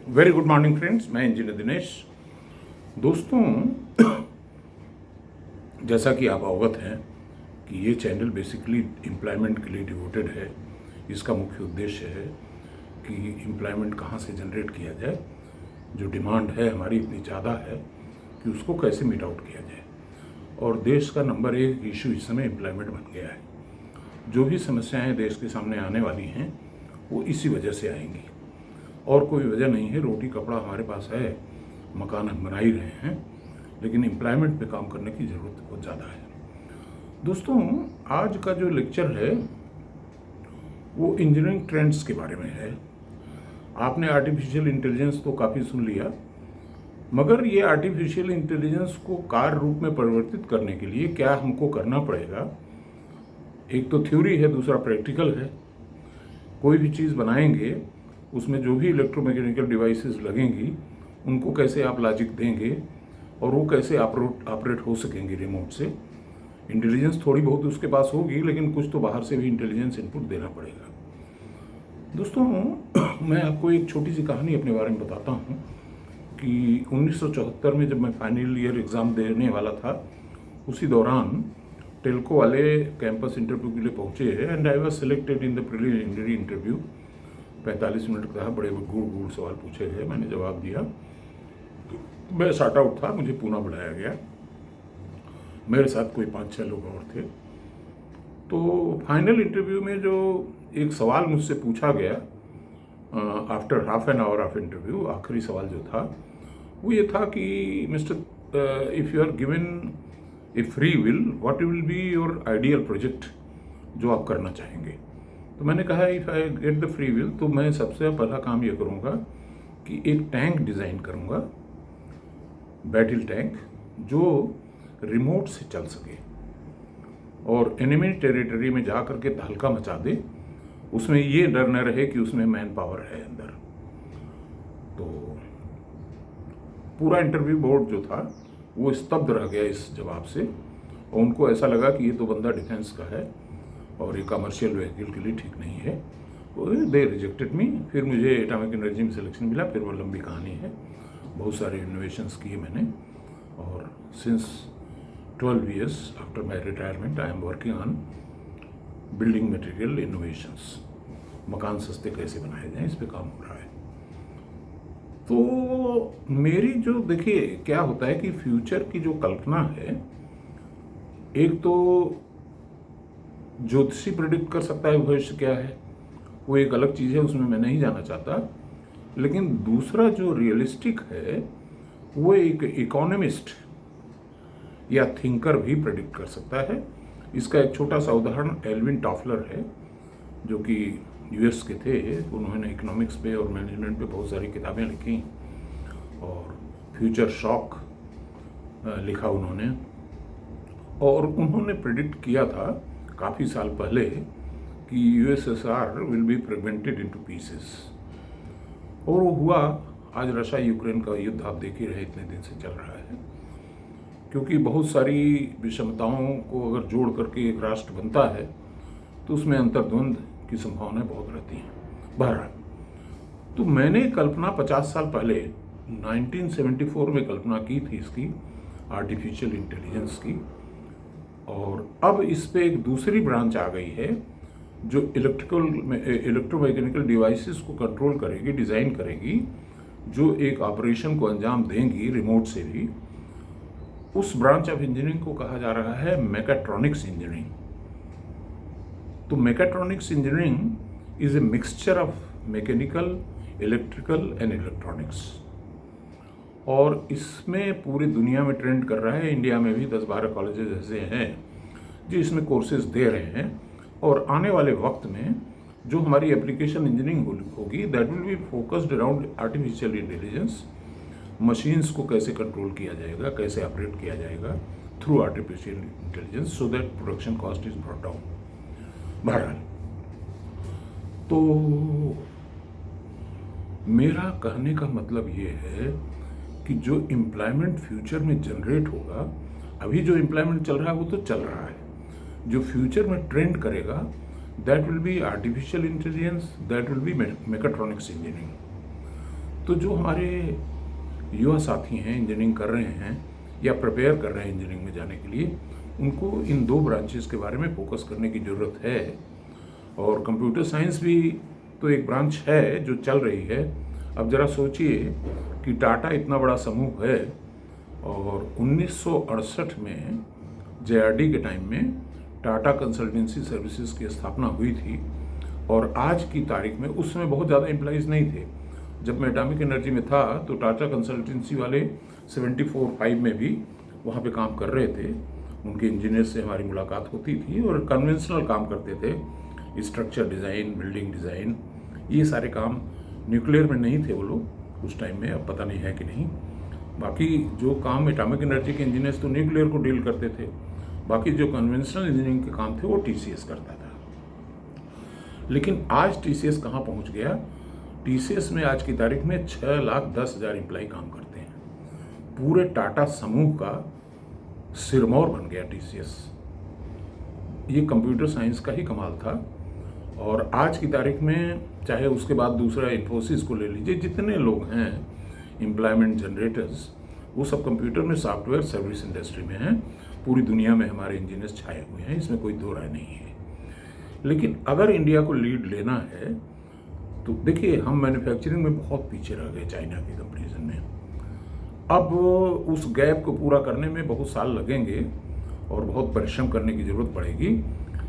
Very good morning friends, मैं engineer Dinesh. दोस्तों, जैसा कि आप अवगत हैं कि ये चैनल बेसिकली एम्प्लॉयमेंट के लिए डिवोटेड है। इसका मुख्य उद्देश्य है कि एम्प्लॉयमेंट कहाँ से जनरेट किया जाए, जो डिमांड है हमारी इतनी ज़्यादा है कि उसको कैसे मीट आउट किया जाए। और देश का नंबर 1 इशू इस समय एम्प्लॉयमेंट बन गया है। जो भी समस्याएं देश के सामने आने वाली हैं वो इसी वजह से आएंगी, और कोई वजह नहीं है। रोटी कपड़ा हमारे पास है, मकान हम बना ही रहे हैं, लेकिन एम्प्लॉयमेंट पे काम करने की ज़रूरत बहुत ज़्यादा है। दोस्तों, आज का जो लेक्चर है वो इंजीनियरिंग ट्रेंड्स के बारे में है। आपने आर्टिफिशियल इंटेलिजेंस तो काफ़ी सुन लिया, मगर ये आर्टिफिशियल इंटेलिजेंस को कार्य रूप में परिवर्तित करने के लिए क्या हमको करना पड़ेगा। एक तो थ्योरी है, दूसरा प्रैक्टिकल है। कोई भी चीज़ बनाएंगे उसमें जो भी इलेक्ट्रोमैकेनिकल डिवाइसेस लगेंगी उनको कैसे आप लॉजिक देंगे और वो कैसे ऑपरेट हो सकेंगे रिमोट से। इंटेलिजेंस थोड़ी बहुत उसके पास होगी, लेकिन कुछ तो बाहर से भी इंटेलिजेंस इनपुट देना पड़ेगा। दोस्तों, मैं आपको एक छोटी सी कहानी अपने बारे में बताता हूँ कि 1974 में जब मैं फाइनल ईयर एग्ज़ाम देने वाला था, उसी दौरान टेल्को वाले कैंपस इंटरव्यू के लिए पहुँचे and I was selected in the preliminary interview. 45 minute का बड़े गुड़ सवाल पूछे गए, मैंने जवाब दिया। मैं शॉर्ट आउट था, मुझे पुणे बुलाया गया। मेरे साथ कोई 5-6 लोग और थे। तो फाइनल इंटरव्यू में जो एक सवाल मुझसे पूछा गया after half an hour of interview, आखिरी सवाल जो था वो ये था कि mister, if you are given a free will, what will be your ideal project जो आप करना चाहेंगे। तो मैंने कहा if I get the free will तो मैं सबसे पहला काम ये करूँगा कि एक टैंक डिज़ाइन करूँगा, बैटल टैंक, जो रिमोट से चल सके और एनिमी टेरिटरी में जा करके तहलका मचा दे। उसमें ये डर न रहे कि उसमें मैन पावर है अंदर। तो पूरा इंटरव्यू बोर्ड जो था वो स्तब्ध रह गया इस जवाब से, और उनको ऐसा लगा कि ये तो बंदा डिफेंस का है और ये कमर्शियल व्हीकल के लिए ठीक नहीं है। दे रिजेक्टेड मी। फिर मुझे एटॉमिक एनर्जी में सिलेक्शन मिला। फिर वो लंबी कहानी है, बहुत सारे इनोवेशंस किए मैंने, और since 12 years after my retirement I am working on building material innovations. मकान सस्ते कैसे बनाए जाएं, इस पे काम हो रहा है। तो मेरी जो, देखिए क्या होता है कि फ्यूचर की जो कल्पना है, एक तो ज्योतिषी प्रेडिक्ट कर सकता है भविष्य क्या है, वो एक अलग चीज़ है, उसमें मैं नहीं जाना चाहता। लेकिन दूसरा जो रियलिस्टिक है वो एक इकोनॉमिस्ट या थिंकर भी प्रेडिक्ट कर सकता है। इसका एक छोटा सा उदाहरण एल्विन टॉफलर है, जो कि यूएस के थे। उन्होंने इकोनॉमिक्स पे और मैनेजमेंट पे बहुत सारी किताबें लिखी और फ्यूचर शॉक लिखा उन्होंने, और उन्होंने प्रेडिक्ट किया था काफ़ी साल पहले कि USSR will be fragmented into pieces, और वो हुआ। आज रशिया यूक्रेन का युद्ध आप देख ही रहे, इतने दिन से चल रहा है। क्योंकि बहुत सारी विषमताओं को अगर जोड़ करके एक राष्ट्र बनता है तो उसमें अंतर्द्वंद की संभावनाएं बहुत रहती हैं। बहरहाल, तो मैंने कल्पना 50 साल पहले 1974 में कल्पना की थी इसकी, आर्टिफिशियल इंटेलिजेंस की, और अब इस पे एक दूसरी ब्रांच आ गई है जो इलेक्ट्रोमैकेनिकल डिवाइसेस को कंट्रोल करेगी, डिज़ाइन करेगी, जो एक ऑपरेशन को अंजाम देंगी रिमोट से भी। उस ब्रांच ऑफ इंजीनियरिंग को कहा जा रहा है मैकेट्रॉनिक्स इंजीनियरिंग। तो mechatronics engineering is a mixture of mechanical, electrical and electronics, और इसमें पूरी दुनिया में ट्रेंड कर रहा है। इंडिया में भी 10-12 कॉलेजेस ऐसे हैं जो इसमें कोर्सेज दे रहे हैं, और आने वाले वक्त में जो हमारी एप्लीकेशन इंजीनियरिंग होगी that will be focused around artificial intelligence. Machines को कैसे कंट्रोल किया जाएगा, कैसे ऑपरेट किया जाएगा through artificial intelligence, so that production cost is brought down. बहरहाल, तो मेरा कहने का मतलब ये है कि जो एम्प्लॉयमेंट फ्यूचर में जनरेट होगा, अभी जो एम्प्लॉयमेंट चल रहा है वो तो चल रहा है, जो फ्यूचर में ट्रेंड करेगा that will be artificial intelligence, that will be mechatronics engineering. तो जो हमारे युवा साथी हैं, इंजीनियरिंग कर रहे हैं या प्रिपेयर कर रहे हैं इंजीनियरिंग में जाने के लिए, उनको इन 2 ब्रांचेस के बारे में फोकस करने की ज़रूरत है। और कंप्यूटर साइंस भी तो एक ब्रांच है जो चल रही है। अब ज़रा सोचिए कि टाटा इतना बड़ा समूह है और 1968 में JRD के टाइम में टाटा कंसल्टेंसी सर्विसेज की स्थापना हुई थी और आज की तारीख में, उस समय बहुत ज़्यादा एम्प्लॉइज़ नहीं थे। जब मैं एटॉमिक एनर्जी में था तो टाटा कंसल्टेंसी वाले 74-5 में भी वहाँ पे काम कर रहे थे। उनके इंजीनियर से हमारी मुलाकात होती थी और कन्वेंशनल काम करते थे, स्ट्रक्चर डिज़ाइन, बिल्डिंग डिज़ाइन, ये सारे काम। न्यूक्लियर में नहीं थे वो लोग उस टाइम में, अब पता नहीं है कि नहीं। बाकी जो काम एटॉमिक एनर्जी के इंजीनियर्स तो न्यूक्लियर को डील करते थे, बाकी जो कन्वेंशनल इंजीनियरिंग के काम थे वो TCS करता था। लेकिन आज TCS कहाँ पहुँच गया? TCS में आज की तारीख में 6,10,000 एम्प्लॉय काम करते हैं। पूरे टाटा समूह का सिरमौर बन गया TCS। ये कंप्यूटर साइंस का ही कमाल था। और आज की तारीख में चाहे उसके बाद दूसरा इन्फोसिस को ले लीजिए, जितने लोग हैं एम्प्लॉयमेंट जनरेटर्स, वो सब कंप्यूटर में, सॉफ्टवेयर सर्विस इंडस्ट्री में हैं। पूरी दुनिया में हमारे इंजीनियर्स छाए हुए हैं, इसमें कोई दो राय नहीं है। लेकिन अगर इंडिया को लीड लेना है तो देखिए, हम मैन्युफैक्चरिंग में बहुत पीछे रह गए चाइना के कंपैरिजन में। अब उस गैप को पूरा करने में बहुत साल लगेंगे और बहुत परिश्रम करने की ज़रूरत पड़ेगी।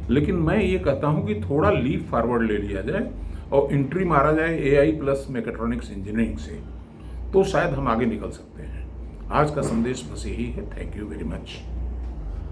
लेकिन मैं ये कहता हूँ कि थोड़ा लीप फॉरवर्ड ले लिया जाए और एंट्री मारा जाए AI प्लस मैकेट्रॉनिक्स इंजीनियरिंग से, तो शायद हम आगे निकल सकते हैं। आज का संदेश बस यही है। Thank you very much.